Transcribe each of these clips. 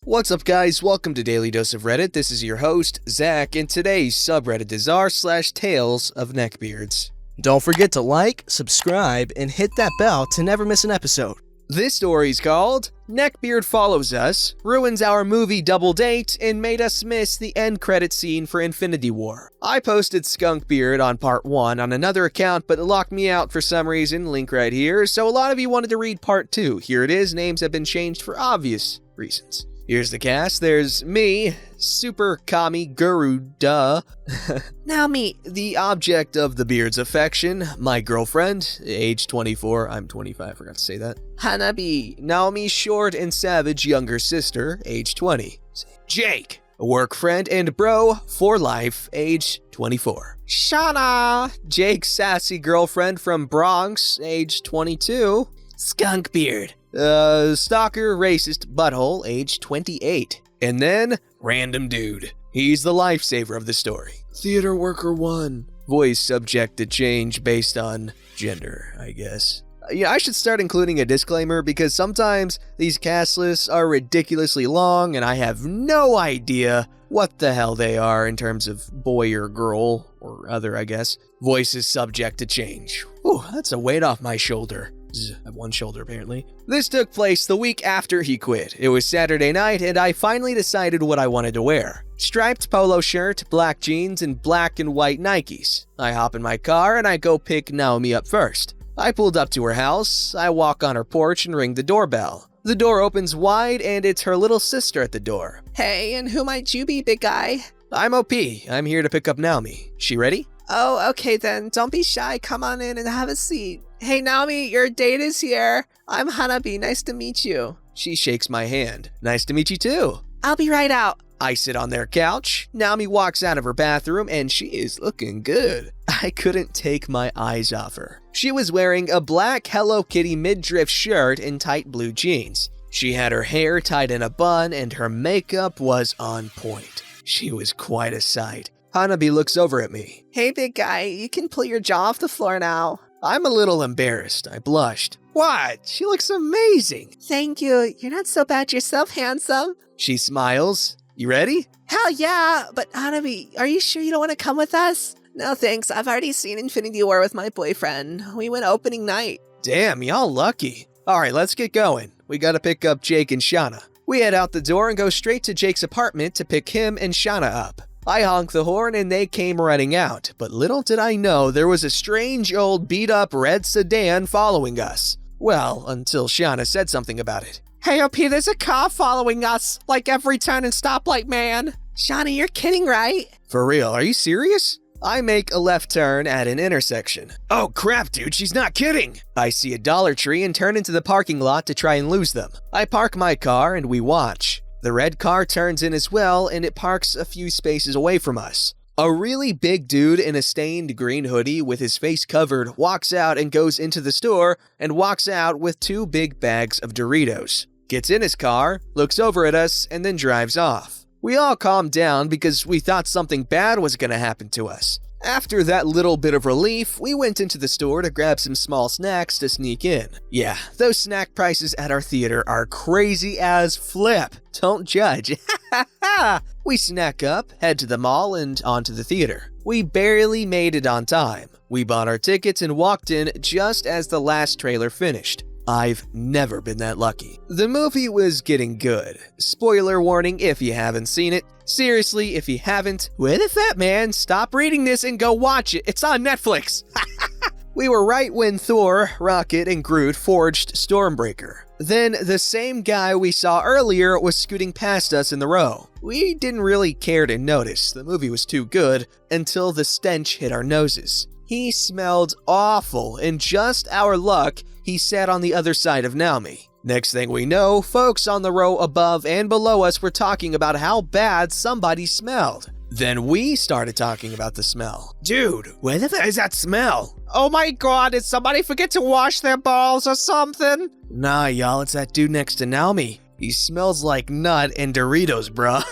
What's up guys, welcome to Daily Dose of Reddit. This is your host, Zach, and today's subreddit is r/TalesOfNeckBeards. Don't forget to like, subscribe, and hit that bell to never miss an episode. This story's called Neckbeard Follows Us, Ruins Our Movie Double Date, and Made Us Miss the End Credit Scene for Infinity War. I posted Skunkbeard on part 1 on another account, but it locked me out for some reason, link right here, so a lot of you wanted to read part 2. Here it is, names have been changed for obvious reasons. Here's the cast. There's me, Super Kami Guru, duh. Naomi, the object of the beard's affection, my girlfriend, age 24, I'm 25, forgot to say that. Hanabi, Naomi's short and savage younger sister, age 20. Jake, a work friend and bro for life, age 24. Shauna, Jake's sassy girlfriend from Bronx, age 22. Skunkbeard, stalker, racist butthole, age 28. And then, random dude. He's the lifesaver of the story. Theater worker 1. Voice subject to change based on gender, I guess. I should start including a disclaimer because sometimes these cast lists are ridiculously long and I have no idea what the hell they are in terms of boy or girl or other, I guess. Voice is subject to change. Ooh, that's a weight off my shoulder. I have one shoulder, apparently. This took place the week after he quit. It was Saturday night, and I finally decided what I wanted to wear. Striped polo shirt, black jeans, and black and white Nikes. I hop in my car, and I go pick Naomi up first. I pulled up to her house. I walk on her porch and ring the doorbell. The door opens wide, and it's her little sister at the door. Hey, and who might you be, big guy? I'm OP. I'm here to pick up Naomi. She ready? Oh, okay then. Don't be shy. Come on in and have a seat. Hey, Naomi, your date is here. I'm Hanabi. Nice to meet you. She shakes my hand. Nice to meet you too. I'll be right out. I sit on their couch. Naomi walks out of her bathroom and she is looking good. I couldn't take my eyes off her. She was wearing a black Hello Kitty midriff shirt and tight blue jeans. She had her hair tied in a bun and her makeup was on point. She was quite a sight. Hanabi looks over at me. Hey, big guy, you can pull your jaw off the floor now. I'm a little embarrassed. I blushed. What? She looks amazing. Thank you. You're not so bad yourself, handsome. She smiles. You ready? Hell yeah, but Hanabi, are you sure you don't want to come with us? No thanks, I've already seen Infinity War with my boyfriend. We went opening night. Damn, y'all lucky. Alright, let's get going. We gotta pick up Jake and Shauna. We head out the door and go straight to Jake's apartment to pick him and Shauna up. I honked the horn and they came running out, but little did I know there was a strange old beat-up red sedan following us. Well, until Shauna said something about it. Hey OP, there's a car following us, like every turn and stoplight, man. Shauna, you're kidding, right? For real, are you serious? I make a left turn at an intersection. Oh crap, dude, she's not kidding! I see a Dollar Tree and turn into the parking lot to try and lose them. I park my car and we watch. The red car turns in as well, and it parks a few spaces away from us. A really big dude in a stained green hoodie with his face covered walks out and goes into the store and walks out with 2 big bags of Doritos. Gets in his car, looks over at us, and then drives off. We all calmed down because we thought something bad was going to happen to us. After that little bit of relief, we went into the store to grab some small snacks to sneak in. Yeah, those snack prices at our theater are crazy as flip. Don't judge. We snack up, head to the mall, and onto the theater. We barely made it on time. We bought our tickets and walked in just as the last trailer finished. I've never been that lucky. The movie was getting good. Spoiler warning if you haven't seen it. Seriously, if you haven't, where the fat man? Stop reading this and go watch it. It's on Netflix. We were right when Thor, Rocket, and Groot forged Stormbreaker. Then the same guy we saw earlier was scooting past us in the row. We didn't really care to notice. The movie was too good until the stench hit our noses. He smelled awful, and just our luck, he sat on the other side of Naomi. Next thing we know, folks on the row above and below us were talking about how bad somebody smelled. Then we started talking about the smell. Dude, where the fuck is that smell? Oh my god, did somebody forget to wash their balls or something? Nah, y'all, it's that dude next to Naomi. He smells like nut and Doritos, bruh.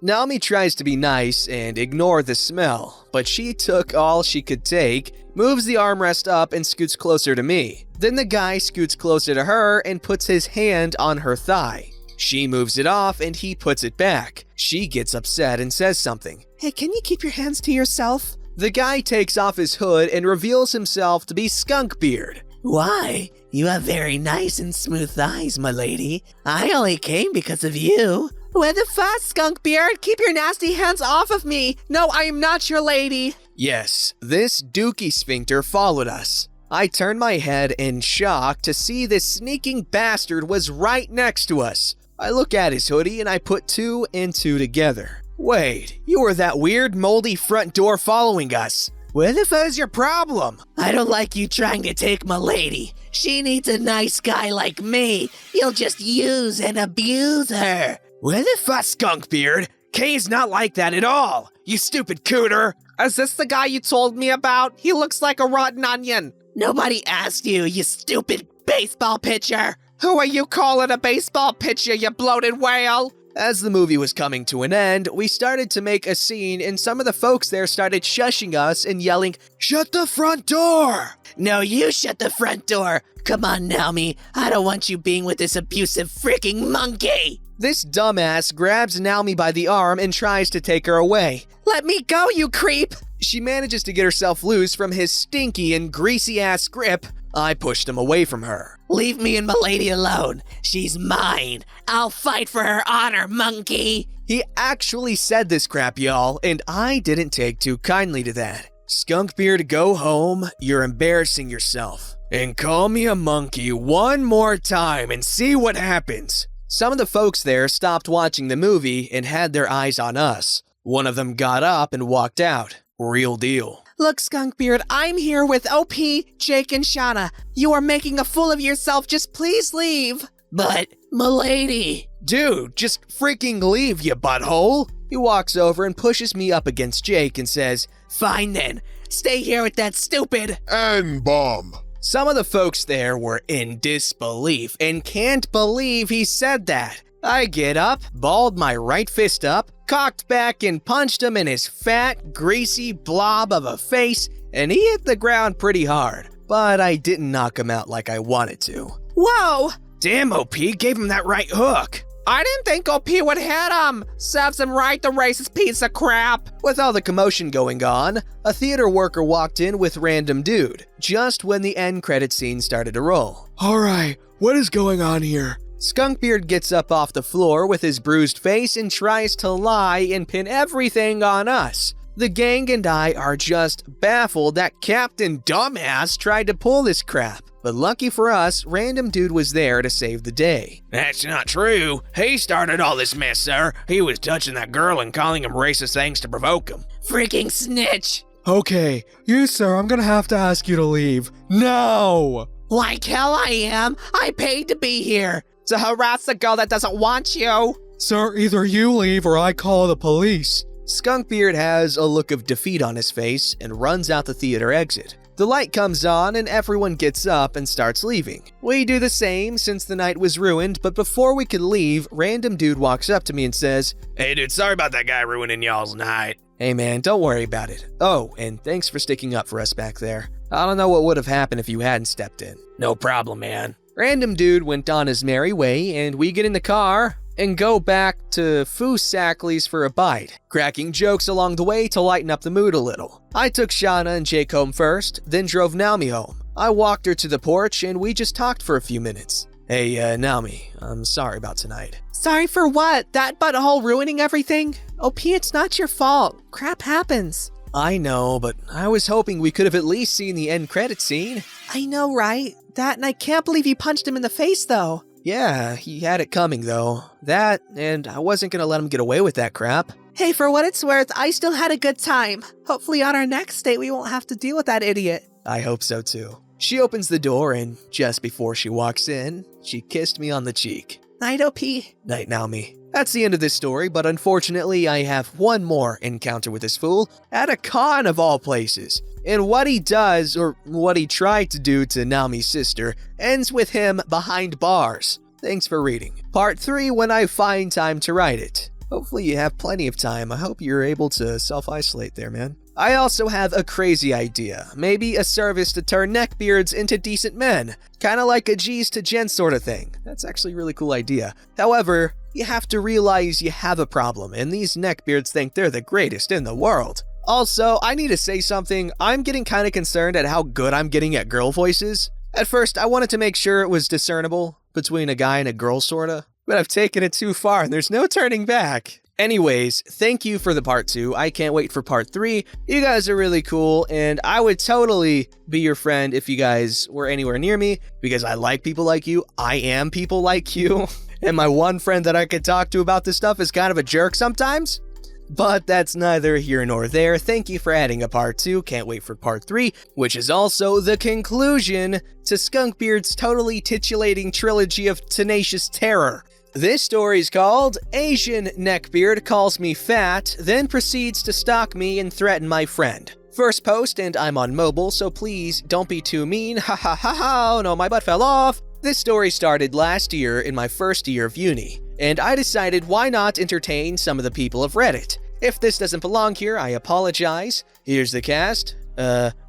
Naomi tries to be nice and ignore the smell, but she took all she could take, moves the armrest up and scoots closer to me. Then the guy scoots closer to her and puts his hand on her thigh. She moves it off and he puts it back. She gets upset and says something. Hey, can you keep your hands to yourself? The guy takes off his hood and reveals himself to be Skunkbeard. Why? You have very nice and smooth thighs, my lady. I only came because of you. Where the fuck, Skunkbeard? Keep your nasty hands off of me. No, I am not your lady. Yes, this dookie sphincter followed us. I turned my head in shock to see this sneaking bastard was right next to us. I look at his hoodie and I put 2 and 2 together. Wait, you were that weird moldy front door following us. Where the fuck is your problem? I don't like you trying to take my lady. She needs a nice guy like me. You'll just use and abuse her. Where the fuck, Skunkbeard? Kay's not like that at all, you stupid cooter. Is this the guy you told me about? He looks like a rotten onion. Nobody asked you, you stupid baseball pitcher. Who are you calling a baseball pitcher, you bloated whale? As the movie was coming to an end, we started to make a scene and some of the folks there started shushing us and yelling, "Shut the front door!" No, you shut the front door. Come on, Naomi. I don't want you being with this abusive freaking monkey. This dumbass grabs Naomi by the arm and tries to take her away. Let me go, you creep! She manages to get herself loose from his stinky and greasy-ass grip. I pushed him away from her. Leave me and my lady alone. She's mine. I'll fight for her honor, monkey. He actually said this crap, y'all, and I didn't take too kindly to that. Skunkbeard, go home. You're embarrassing yourself. And call me a monkey one more time and see what happens. Some of the folks there stopped watching the movie and had their eyes on us. One of them got up and walked out. Real deal. Look, Skunkbeard, I'm here with OP, Jake, and Shauna. You are making a fool of yourself. Just please leave. But, milady. Dude, just freaking leave, you butthole. He walks over and pushes me up against Jake and says, Fine then. Stay here with that stupid N-bomb. Some of the folks there were in disbelief and can't believe he said that. I get up, balled my right fist up, cocked back and punched him in his fat, greasy blob of a face, and he hit the ground pretty hard. But I didn't knock him out like I wanted to. Whoa! Damn, OP gave him that right hook. I didn't think OP would hit him. Serves him right, the racist piece of crap. With all the commotion going on, a theater worker walked in with random dude, just when the end credit scene started to roll. Alright, what is going on here? Skunkbeard gets up off the floor with his bruised face and tries to lie and pin everything on us. The gang and I are just baffled that Captain Dumbass tried to pull this crap. But lucky for us, random dude was there to save the day. That's not true. He started all this mess, sir. He was touching that girl and calling him racist things to provoke him. freaking snitch. Okay, you sir, I'm gonna have to ask you to leave. No! Like hell I am. I paid to be here. To harass a girl that doesn't want you. Sir, either you leave or I call the police. Skunkbeard has a look of defeat on his face and runs out the theater exit. The light comes on and everyone gets up and starts leaving. We do the same since the night was ruined, but before we could leave, random dude walks up to me and says, "Hey dude, sorry about that guy ruining y'all's night." Hey man, don't worry about it. Oh, and thanks for sticking up for us back there. I don't know what would have happened if you hadn't stepped in. No problem, man. Random dude went on his merry way, and we get in the car and go back to Foo-Sackley's for a bite, cracking jokes along the way to lighten up the mood a little. I took Shauna and Jake home first, then drove Naomi home. I walked her to the porch and we just talked for a few minutes. Hey, Naomi, I'm sorry about tonight. Sorry for what? That butthole ruining everything? OP, it's not your fault. Crap happens. I know, but I was hoping we could have at least seen the end credit scene. I know, right? That, and I can't believe you punched him in the face, though. Yeah, he had it coming, though. That, and I wasn't gonna let him get away with that crap. Hey, for what it's worth, I still had a good time. Hopefully on our next date, we won't have to deal with that idiot. I hope so, too. She opens the door, and just before she walks in, she kissed me on the cheek. Night, OP. Night, Naomi. That's the end of this story, but unfortunately, I have one more encounter with this fool at a con of all places. And what he does, or what he tried to do to Naomi's sister, ends with him behind bars. Thanks for reading. Part 3 when I find time to write it. Hopefully you have plenty of time. I hope you're able to self-isolate there, man. I also have a crazy idea. Maybe a service to turn neckbeards into decent men. Kinda like a G's to Jen sort of thing. That's actually a really cool idea. However, you have to realize you have a problem, and these neckbeards think they're the greatest in the world. Also, I need to say something. I'm getting kind of concerned at how good I'm getting at girl voices. At first, I wanted to make sure it was discernible between a guy and a girl, sorta, but I've taken it too far and there's no turning back. Anyways, thank you for the part 2. I can't wait for part 3. You guys are really cool, and I would totally be your friend if you guys were anywhere near me, because I like people like you. I am people like you. And my one friend that I could talk to about this stuff is kind of a jerk sometimes. But that's neither here nor there. Thank you for adding a part 2. Can't wait for part 3, which is also the conclusion to Skunkbeard's totally titillating trilogy of tenacious terror. This story is called Asian Neckbeard Calls Me Fat, then proceeds to stalk me and threaten my friend. First post, and I'm on mobile, so please don't be too mean. Ha ha ha ha, oh no, my butt fell off. This story started last year in my first year of uni, and I decided why not entertain some of the people of Reddit. If this doesn't belong here, I apologize. Here's the cast.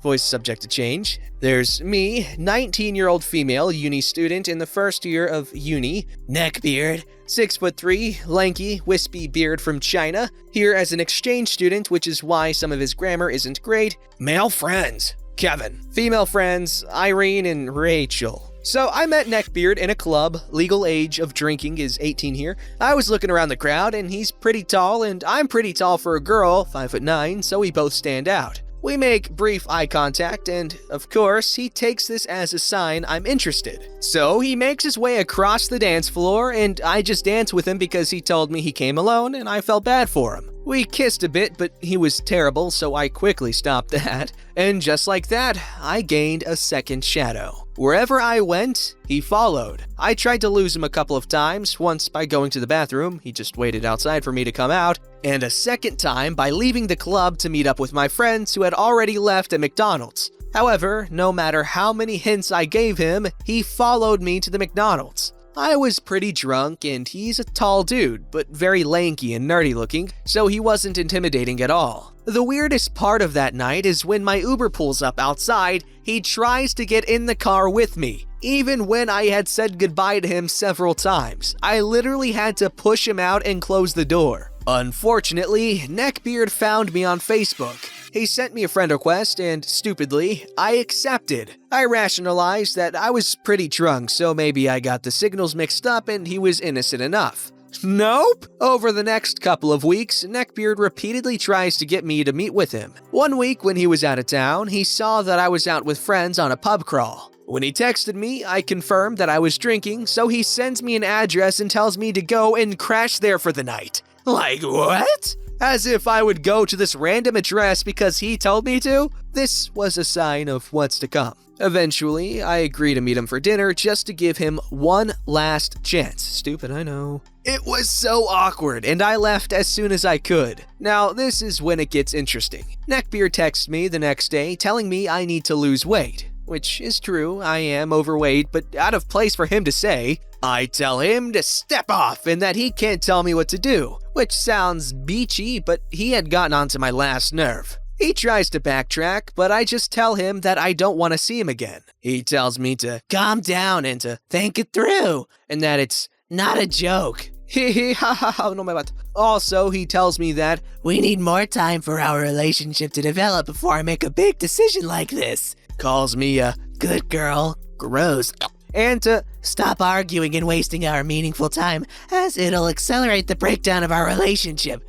Voice subject to change. There's me, 19-year-old female uni student in the first year of uni. Neckbeard, 6'3", lanky, wispy beard from China. Here as an exchange student, which is why some of his grammar isn't great. Male friends, Kevin. Female friends, Irene and Rachel. So I met Neckbeard in a club. Legal age of drinking is 18 here. I was looking around the crowd, and he's pretty tall, and I'm pretty tall for a girl, 5'9", so we both stand out. We make brief eye contact, and of course, he takes this as a sign I'm interested. So he makes his way across the dance floor, and I just dance with him because he told me he came alone, and I felt bad for him. We kissed a bit, but he was terrible, so I quickly stopped that. And just like that, I gained a second shadow. Wherever I went, he followed. I tried to lose him a couple of times, once by going to the bathroom, he just waited outside for me to come out, and a second time by leaving the club to meet up with my friends who had already left at McDonald's. However, no matter how many hints I gave him, he followed me to the McDonald's. I was pretty drunk, and he's a tall dude, but very lanky and nerdy looking, so he wasn't intimidating at all. The weirdest part of that night is when my Uber pulls up outside, he tries to get in the car with me. Even when I had said goodbye to him several times, I literally had to push him out and close the door. Unfortunately, Neckbeard found me on Facebook. He sent me a friend request, and stupidly, I accepted. I rationalized that I was pretty drunk, so maybe I got the signals mixed up and he was innocent enough. Nope! Over the next couple of weeks, Neckbeard repeatedly tries to get me to meet with him. One week when he was out of town, he saw that I was out with friends on a pub crawl. When he texted me, I confirmed that I was drinking, so he sends me an address and tells me to go and crash there for the night. Like, what? As if I would go to this random address because he told me to? This was a sign of what's to come. Eventually, I agree to meet him for dinner just to give him one last chance. Stupid, I know. It was so awkward, and I left as soon as I could. Now, this is when it gets interesting. Neckbeard texts me the next day telling me I need to lose weight. Which is true, I am overweight, but out of place for him to say. I tell him to step off and that he can't tell me what to do, which sounds beachy, but he had gotten onto my last nerve. He tries to backtrack, but I just tell him that I don't want to see him again. He tells me to calm down and to think it through, and that it's not a joke. Hee ha ha ha, no my butt. Also, he tells me that we need more time for our relationship to develop before I make a big decision like this. Calls me a good girl, gross, and to stop arguing and wasting our meaningful time, as it'll accelerate the breakdown of our relationship.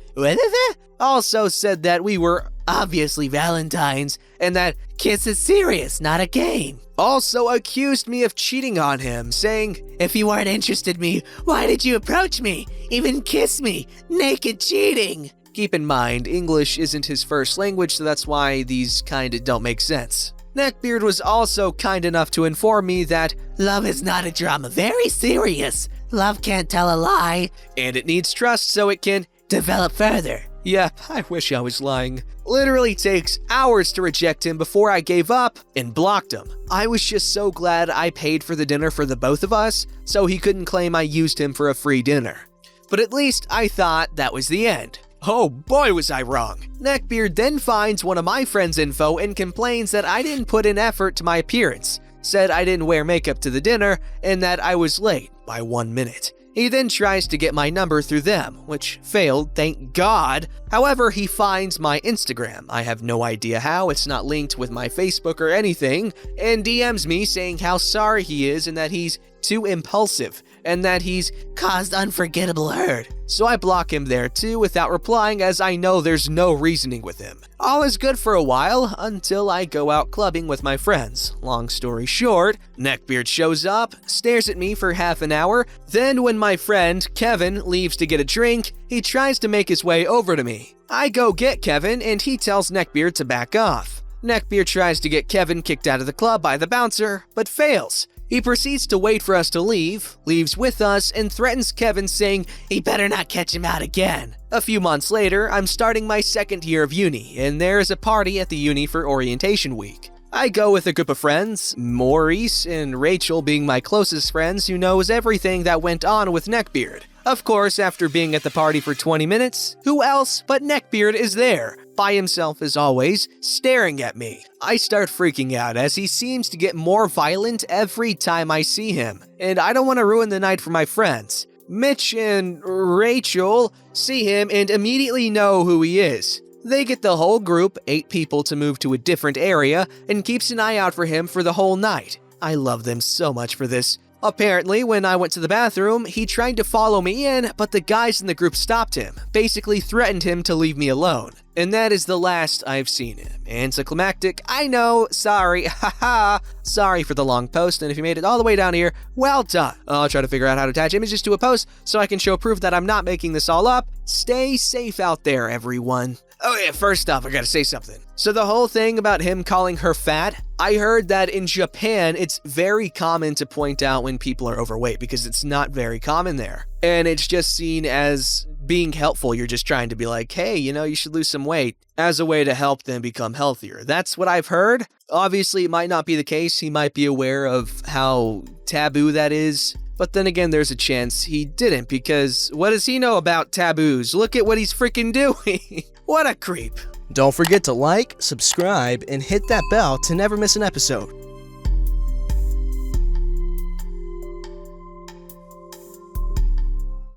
Also said that we were obviously Valentines, and that kiss is serious, not a game. Also accused me of cheating on him, saying, if you weren't interested in me, why did you approach me? Even kiss me? Naked cheating. Keep in mind, English isn't his first language, so that's why these kinda don't make sense. Neckbeard was also kind enough to inform me that love is not a drama, very serious. Love can't tell a lie, and it needs trust so it can develop further. Yep, I wish I was lying. Literally takes hours to reject him before I gave up and blocked him. I was just so glad I paid for the dinner for the both of us, so he couldn't claim I used him for a free dinner. But at least I thought that was the end. Oh boy was I wrong. Neckbeard then finds one of my friends' info and complains that I didn't put in effort to my appearance, said I didn't wear makeup to the dinner, and that I was late by 1 minute. He then tries to get my number through them, which failed, thank God. However, he finds my Instagram. I have no idea how, it's not linked with my Facebook or anything, and DMs me saying how sorry he is and that he's too impulsive, and that he's caused unforgettable hurt. So I block him there too without replying, as I know there's no reasoning with him. All is good for a while until I go out clubbing with my friends. Long story short, Neckbeard shows up, stares at me for half an hour, then when my friend Kevin leaves to get a drink, he tries to make his way over to me. I go get Kevin and he tells Neckbeard to back off. Neckbeard tries to get Kevin kicked out of the club by the bouncer, but fails. He proceeds to wait for us to leave, leaves with us, and threatens Kevin, saying he better not catch him out again. A few months later, I'm starting my second year of uni, and there is a party at the uni for orientation week. I go with a group of friends, Maurice and Rachel being my closest friends who knows everything that went on with Neckbeard. Of course, after being at the party for 20 minutes, who else but Neckbeard is there, by himself as always, staring at me. I start freaking out as he seems to get more violent every time I see him, and I don't want to ruin the night for my friends. Mitch and Rachel see him and immediately know who he is. They get the whole group, 8 people, to move to a different area and keeps an eye out for him for the whole night. I love them so much for this. Apparently, when I went to the bathroom, he tried to follow me in, but the guys in the group stopped him, basically threatened him to leave me alone. And that is the last I've seen him. Anticlimactic, I know, sorry, haha. Sorry for the long post, and if you made it all the way down here, well done. I'll try to figure out how to attach images to a post so I can show proof that I'm not making this all up. Stay safe out there, everyone. Oh yeah, first off, I gotta say something. So the whole thing about him calling her fat, I heard that in Japan, it's very common to point out when people are overweight because it's not very common there. And it's just seen as being helpful. You're just trying to be like, hey, you should lose some weight as a way to help them become healthier. That's what I've heard. Obviously, it might not be the case. He might be aware of how taboo that is. But then again, there's a chance he didn't, because what does he know about taboos? Look at what he's freaking doing. What a creep. Don't forget to like, subscribe, and hit that bell to never miss an episode.